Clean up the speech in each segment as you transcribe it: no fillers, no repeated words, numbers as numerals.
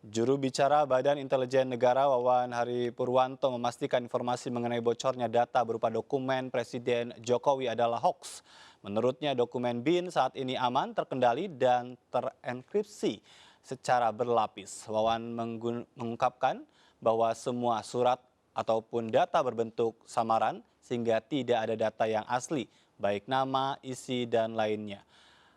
Juru bicara Badan Intelijen Negara Wawan Hari Purwanto memastikan informasi mengenai bocornya data berupa dokumen Presiden Jokowi adalah hoax. Menurutnya dokumen BIN saat ini aman, terkendali, dan terenkripsi secara berlapis. Wawan mengungkapkan bahwa semua surat ataupun data berbentuk samaran sehingga tidak ada data yang asli, baik nama, isi, dan lainnya.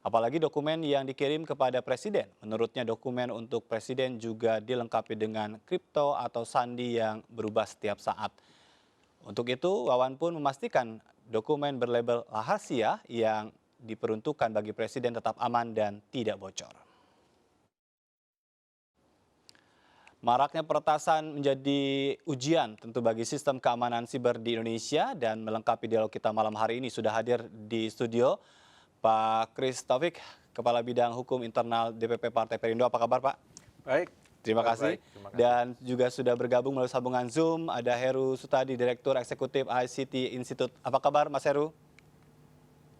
Apalagi dokumen yang dikirim kepada Presiden. Menurutnya dokumen untuk Presiden juga dilengkapi dengan kripto atau sandi yang berubah setiap saat. Untuk itu, Wawan pun memastikan dokumen berlabel rahasia yang diperuntukkan bagi Presiden tetap aman dan tidak bocor. Maraknya peretasan menjadi ujian tentu bagi sistem keamanan siber di Indonesia, dan melengkapi dialog kita malam hari ini sudah hadir di studio Pak Kris Taufik, Kepala Bidang Hukum Internal DPP Partai Perindo. Apa kabar, Pak? Baik. Terima kasih. Baik, terima kasih. Dan juga sudah bergabung melalui sambungan Zoom, ada Heru Sutadi, Direktur Eksekutif ICT Institute. Apa kabar, Mas Heru?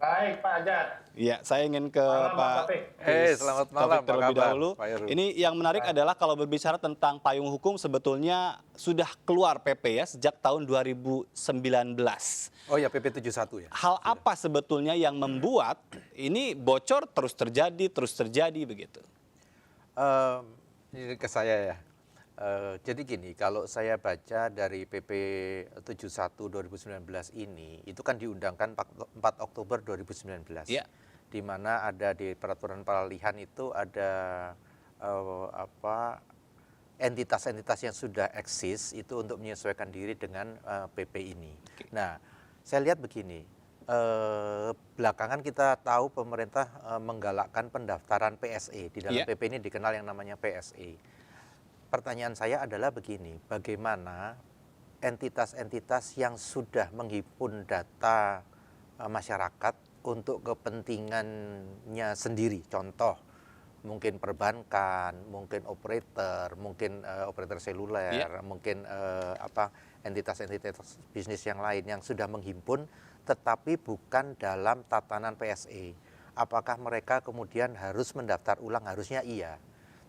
Baik, Pak Ajat. Iya, saya ingin ke Malam, Pak Pak Taufik. Kris Selamat Taufik malam, apa terlebih kabar, dahulu. Pak Heru? Ini yang menarik adalah kalau berbicara tentang payung hukum, sebetulnya sudah keluar PP ya sejak tahun 2019. Oh ya, PP 71 ya. Hal apa sebetulnya yang membuat ini bocor terus terjadi begitu? Ini ke saya ya. Jadi gini, kalau saya baca dari PP 71 2019 ini, itu kan diundangkan 4 Oktober 2019. Ya. Di mana ada di peraturan peralihan itu ada entitas-entitas yang sudah eksis itu untuk menyesuaikan diri dengan PP ini. Nah, saya lihat begini, belakangan kita tahu pemerintah menggalakkan pendaftaran PSE. Di dalam PP ini dikenal yang namanya PSE. Pertanyaan saya adalah begini, bagaimana entitas-entitas yang sudah menghimpun data masyarakat untuk kepentingannya sendiri, contoh mungkin perbankan, mungkin operator, mungkin operator seluler, mungkin entitas-entitas bisnis yang lain yang sudah menghimpun tetapi bukan dalam tatanan PSE. Apakah mereka kemudian harus mendaftar ulang? Harusnya iya.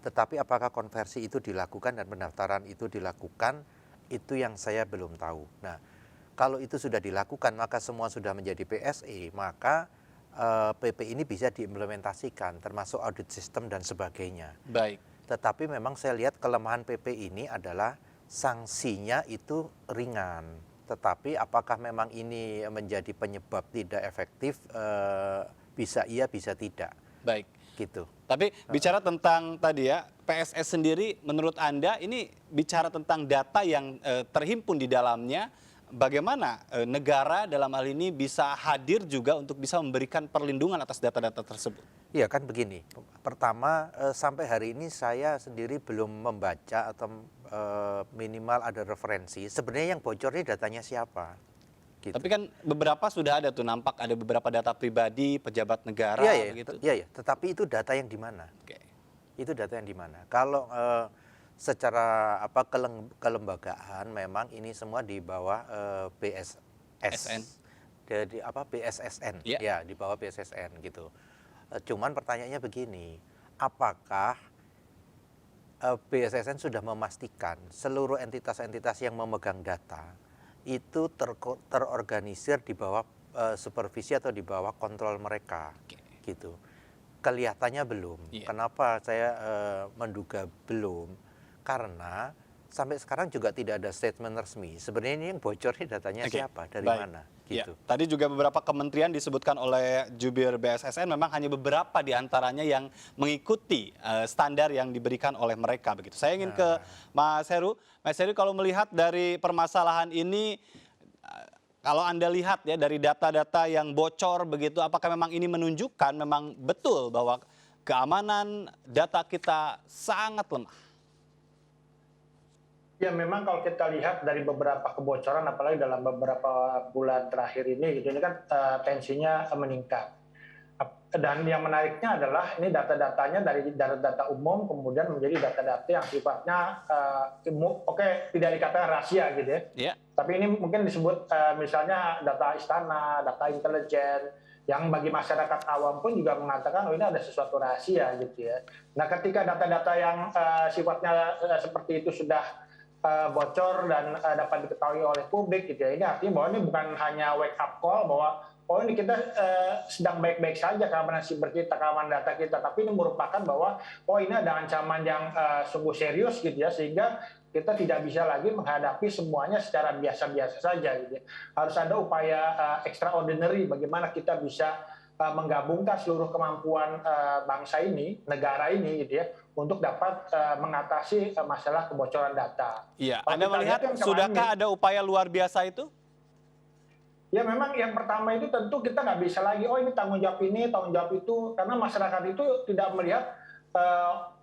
Tetapi apakah konversi itu dilakukan dan pendaftaran itu dilakukan, itu yang saya belum tahu. Nah, kalau itu sudah dilakukan, maka semua sudah menjadi PSE, maka PP ini bisa diimplementasikan, termasuk audit sistem dan sebagainya. Baik. Tetapi memang saya lihat kelemahan PP ini adalah sanksinya itu ringan. Tetapi apakah memang ini menjadi penyebab tidak efektif, bisa iya, bisa tidak. Baik. Gitu. Tapi bicara tentang tadi ya, PSS sendiri menurut Anda ini bicara tentang data yang terhimpun di dalamnya, bagaimana negara dalam hal ini bisa hadir juga untuk bisa memberikan perlindungan atas data-data tersebut? Iya kan begini, pertama sampai hari ini saya sendiri belum membaca atau minimal ada referensi, sebenarnya yang bocor ini datanya siapa? Gitu. Tapi kan beberapa sudah ada tuh, nampak ada beberapa data pribadi pejabat negara begitu. Iya, tetapi itu data yang di mana? Itu data yang di mana? Kalau secara kelembagaan memang ini semua di bawah BSSN. Jadi BSSN. Ya, di bawah BSSN gitu. Cuman pertanyaannya begini, apakah BSSN sudah memastikan seluruh entitas-entitas yang memegang data itu terorganisir di bawah supervisi atau di bawah kontrol mereka, gitu. Kelihatannya belum. Kenapa saya menduga belum? Karena sampai sekarang juga tidak ada statement resmi. Sebenarnya ini yang bocor ini datanya siapa, dari mana, gitu. Tadi juga beberapa kementerian disebutkan oleh jubir BSSN, memang hanya beberapa di antaranya yang mengikuti standar yang diberikan oleh mereka begitu. Saya ingin ke Mas Heru. Mas Heru, kalau melihat dari permasalahan ini, kalau Anda lihat ya dari data-data yang bocor begitu, apakah memang ini menunjukkan memang betul bahwa keamanan data kita sangat lemah? Ya memang kalau kita lihat dari beberapa kebocoran, apalagi dalam beberapa bulan terakhir ini, gitu, ini kan tensinya meningkat. Dan yang menariknya adalah ini data-datanya dari data-data umum kemudian menjadi data-data yang sifatnya tidak dikatakan rahasia gitu ya. Tapi ini mungkin disebut misalnya data istana, data intelijen, yang bagi masyarakat awam pun juga mengatakan oh ini ada sesuatu rahasia gitu ya. Nah ketika data-data yang sifatnya seperti itu sudah bocor dan dapat diketahui oleh publik gitu ya, ini artinya bahwa ini bukan hanya wake up call bahwa oh ini kita sedang baik-baik saja keamanan siber kita, keamanan data kita, tapi ini merupakan bahwa oh ini ada ancaman yang sungguh serius gitu ya, sehingga kita tidak bisa lagi menghadapi semuanya secara biasa-biasa saja gitu ya. Harus ada upaya extraordinary bagaimana kita bisa menggabungkan seluruh kemampuan bangsa ini, negara ini gitu ya, untuk dapat mengatasi masalah kebocoran data. Iya, Kalau Anda kita melihat lihat yang sudahkah kemarin, ada upaya luar biasa itu? ya memang yang pertama itu tentu kita nggak bisa lagi, oh ini tanggung jawab ini, tanggung jawab itu, karena masyarakat itu tidak melihat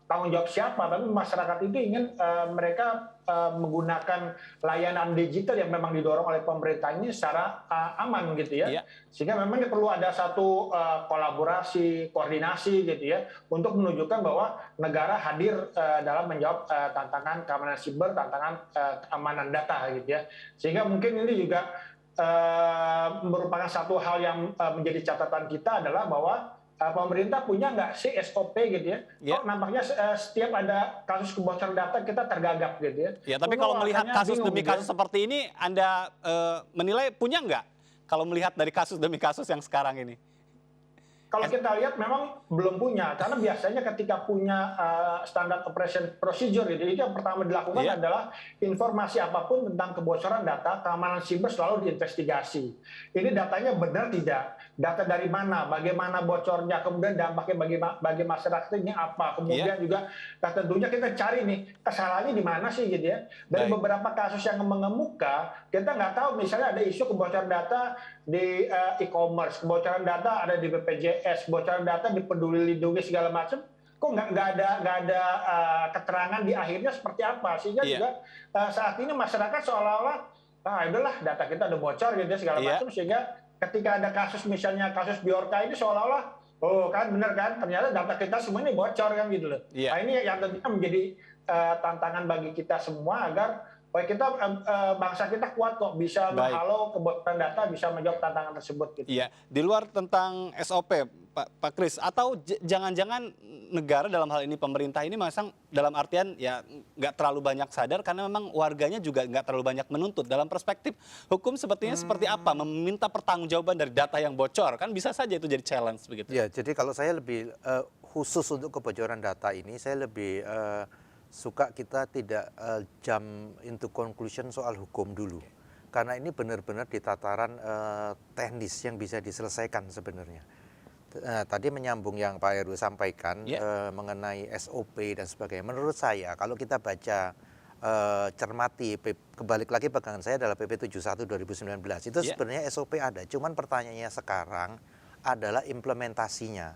tanggung jawab siapa, tapi masyarakat itu ingin mereka menggunakan layanan digital yang memang didorong oleh pemerintah ini secara aman gitu ya. Iya. Sehingga memang perlu ada satu kolaborasi, koordinasi gitu ya, untuk menunjukkan bahwa negara hadir dalam menjawab tantangan keamanan siber, tantangan keamanan data gitu ya. Sehingga mungkin ini juga merupakan satu hal yang menjadi catatan kita adalah bahwa pemerintah punya nggak sih SOP gitu ya? Ya. Kok nampaknya setiap ada kasus kebocoran data kita tergagap gitu ya? Ya, tapi kalau melihat kasus demi kasus seperti ini, Anda menilai punya nggak? Kalau melihat dari kasus demi kasus yang sekarang ini? Kalau kita lihat memang belum punya, karena biasanya ketika punya standard operation procedure itu yang pertama dilakukan adalah informasi apapun tentang kebocoran data, keamanan siber selalu diinvestigasi. Ini datanya benar tidak? Data dari mana? Bagaimana bocornya? Kemudian dampaknya bagi masyarakat ini apa? Kemudian juga tentunya kita cari nih kesalahannya di mana sih gitu ya. Dari beberapa kasus yang mengemuka, kita nggak tahu misalnya ada isu kebocoran data di e-commerce, kebocoran data ada di BPJS, kebocoran data di Peduli Lindungi segala macam, kok nggak ada keterangan di akhirnya seperti apa, sehingga juga saat ini masyarakat seolah-olah udahlah data kita udah bocor gitu ya, segala macam, sehingga ketika ada kasus misalnya kasus Biorka ini seolah-olah oh kan bener kan ternyata data kita semua ini bocor kan gitu loh. Nah ini yang tentunya menjadi tantangan bagi kita semua agar kita bangsa kita kuat kok bisa menghalau kebocoran data, bisa menjawab tantangan tersebut. Gitu. Iya, di luar tentang SOP, Pak Kris, atau jangan-jangan negara dalam hal ini pemerintah ini masang dalam artian ya nggak terlalu banyak sadar karena memang warganya juga nggak terlalu banyak menuntut. Dalam perspektif hukum sepertinya seperti apa? Meminta pertanggungjawaban dari data yang bocor kan bisa saja itu jadi challenge begitu. Ya, jadi kalau saya lebih khusus untuk kebocoran data ini, saya lebih suka kita tidak jump into conclusion soal hukum dulu. Karena ini benar-benar di tataran teknis yang bisa diselesaikan sebenarnya. Tadi menyambung yang Pak Heru sampaikan mengenai SOP dan sebagainya. Menurut saya kalau kita baca cermati, kebalik lagi pegangan saya adalah PP 71 2019. Itu sebenarnya SOP ada. Cuman pertanyaannya sekarang adalah implementasinya.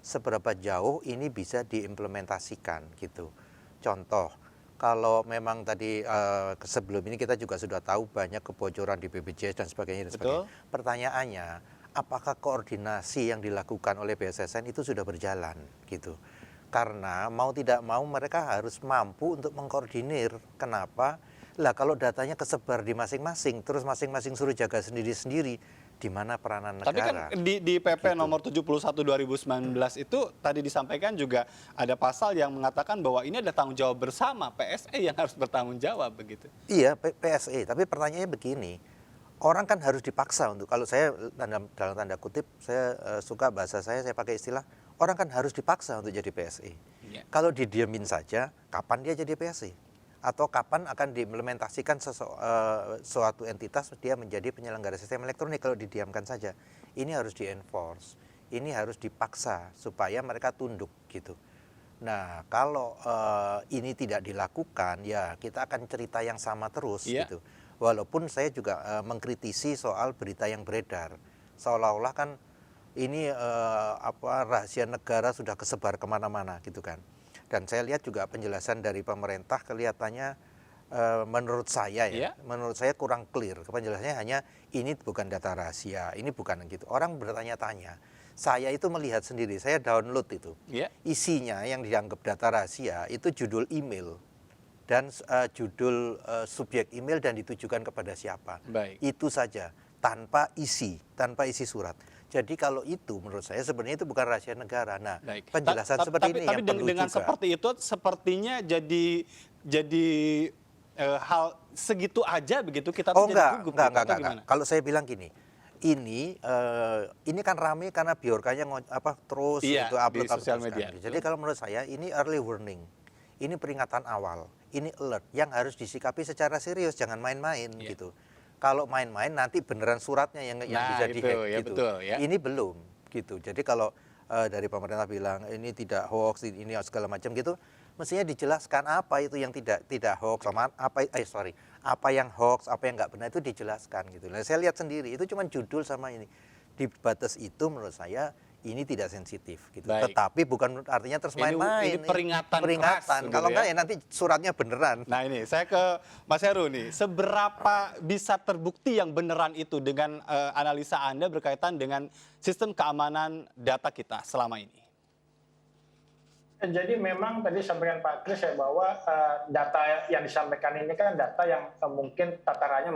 Seberapa jauh ini bisa diimplementasikan gitu. Contoh, kalau memang tadi sebelum ini kita juga sudah tahu banyak kebocoran di BPJS dan sebagainya. Pertanyaannya, apakah koordinasi yang dilakukan oleh BSSN itu sudah berjalan gitu? Karena mau tidak mau mereka harus mampu untuk mengkoordinir. Kenapa? Lah kalau datanya kesebar di masing-masing, terus masing-masing suruh jaga sendiri-sendiri, di mana peranan negara. Tapi kan di PP nomor 71 2019 itu tadi disampaikan juga ada pasal yang mengatakan bahwa ini ada tanggung jawab bersama, PSE yang harus bertanggung jawab begitu. Iya, PSE, tapi pertanyaannya begini, orang kan harus dipaksa untuk, kalau saya dalam tanda kutip, saya suka bahasa saya pakai istilah, orang kan harus dipaksa untuk jadi PSE. Kalau didiamin saja, kapan dia jadi PSE? Atau kapan akan diimplementasikan suatu entitas dia menjadi penyelenggara sistem elektronik kalau didiamkan saja. Ini harus di-enforce, ini harus dipaksa supaya mereka tunduk gitu. Nah kalau ini tidak dilakukan ya kita akan cerita yang sama terus gitu. Walaupun saya juga mengkritisi soal berita yang beredar, seolah-olah kan ini rahasia negara sudah kesebar kemana-mana gitu kan. Dan saya lihat juga penjelasan dari pemerintah kelihatannya menurut saya menurut saya kurang clear. Penjelasannya hanya ini bukan data rahasia, ini bukan gitu. Orang bertanya-tanya. Saya itu melihat sendiri, saya download itu. Isinya yang dianggap data rahasia itu judul email dan judul subjek email dan ditujukan kepada siapa. Itu saja, tanpa isi surat. Jadi kalau itu menurut saya sebenarnya itu bukan rahasia negara. Nah, Baik. penjelasan seperti ini Tapi yang perlu dengan juga. seperti itu sepertinya jadi hal segitu aja begitu kita tuh Oh jadi enggak, gugup enggak, gitu, enggak, atau enggak. gimana? Kalau saya bilang gini, ini kan rame karena Bjorkanya terus Iya, itu di upload sosial terus kan. media. Jadi kalau menurut saya ini early warning, ini peringatan awal, ini alert yang harus disikapi secara serius, jangan main-main Iya. gitu. Kalau main-main nanti beneran suratnya yang Nah, bisa itu, dihack ya gitu. betul, ya. Ini belum gitu. Jadi kalau dari pemerintah bilang ini tidak hoax, ini segala macam gitu, mestinya dijelaskan apa itu yang tidak hoax, sama apa yang hoax, apa yang nggak benar itu dijelaskan gitu. Nah, saya lihat sendiri itu cuma judul sama ini. Di batas itu menurut saya ini tidak sensitif gitu. Baik. Tetapi bukan artinya terus main-main. Ini peringatan keras begitu Kalau ya. enggak ya nanti suratnya beneran. Nah ini saya ke Mas Heru nih, seberapa bisa terbukti yang beneran itu dengan analisa Anda berkaitan dengan sistem keamanan data kita selama ini? Jadi memang tadi sampaikan Pak Kris ya bahwa data yang disampaikan ini kan data yang mungkin tatarannya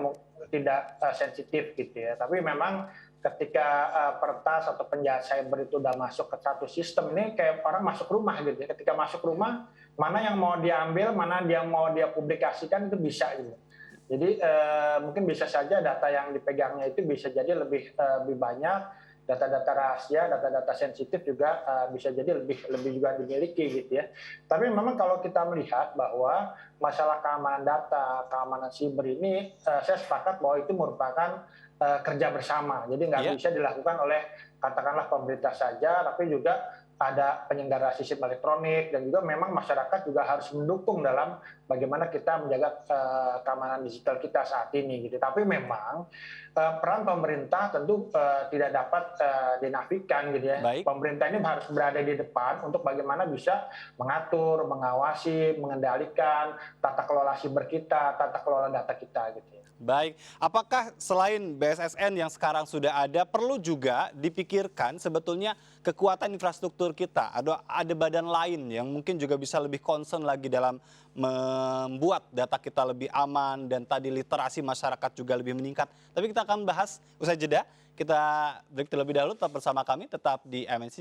tidak sensitif gitu ya. Tapi memang ketika peretas atau penjahat cyber itu udah masuk ke satu sistem ini kayak orang masuk rumah gitu ya. Ketika masuk rumah, mana yang mau diambil, mana yang mau dia publikasikan itu bisa gitu. Jadi mungkin bisa saja data yang dipegangnya itu bisa jadi lebih banyak. Data-data rahasia, data-data sensitif juga bisa jadi lebih juga dimiliki gitu ya. Tapi memang kalau kita melihat bahwa masalah keamanan data, keamanan siber ini, saya sepakat bahwa itu merupakan kerja bersama. Jadi nggak bisa dilakukan oleh katakanlah pemerintah saja, tapi juga ada penyelenggara sistem elektronik dan juga memang masyarakat juga harus mendukung dalam bagaimana kita menjaga keamanan digital kita saat ini gitu. Tapi memang peran pemerintah tentu tidak dapat dinafikan gitu ya. Baik. Pemerintah ini harus berada di depan untuk bagaimana bisa mengatur, mengawasi, mengendalikan tata kelola siber kita, tata kelola data kita gitu ya. Baik, apakah selain BSSN yang sekarang sudah ada, perlu juga dipikirkan sebetulnya kekuatan infrastruktur kita? Ada badan lain yang mungkin juga bisa lebih concern lagi dalam membuat data kita lebih aman dan tadi literasi masyarakat juga lebih meningkat. Tapi kita akan bahas usai jeda. Kita break terlebih dahulu, tetap bersama kami, tetap di MNC.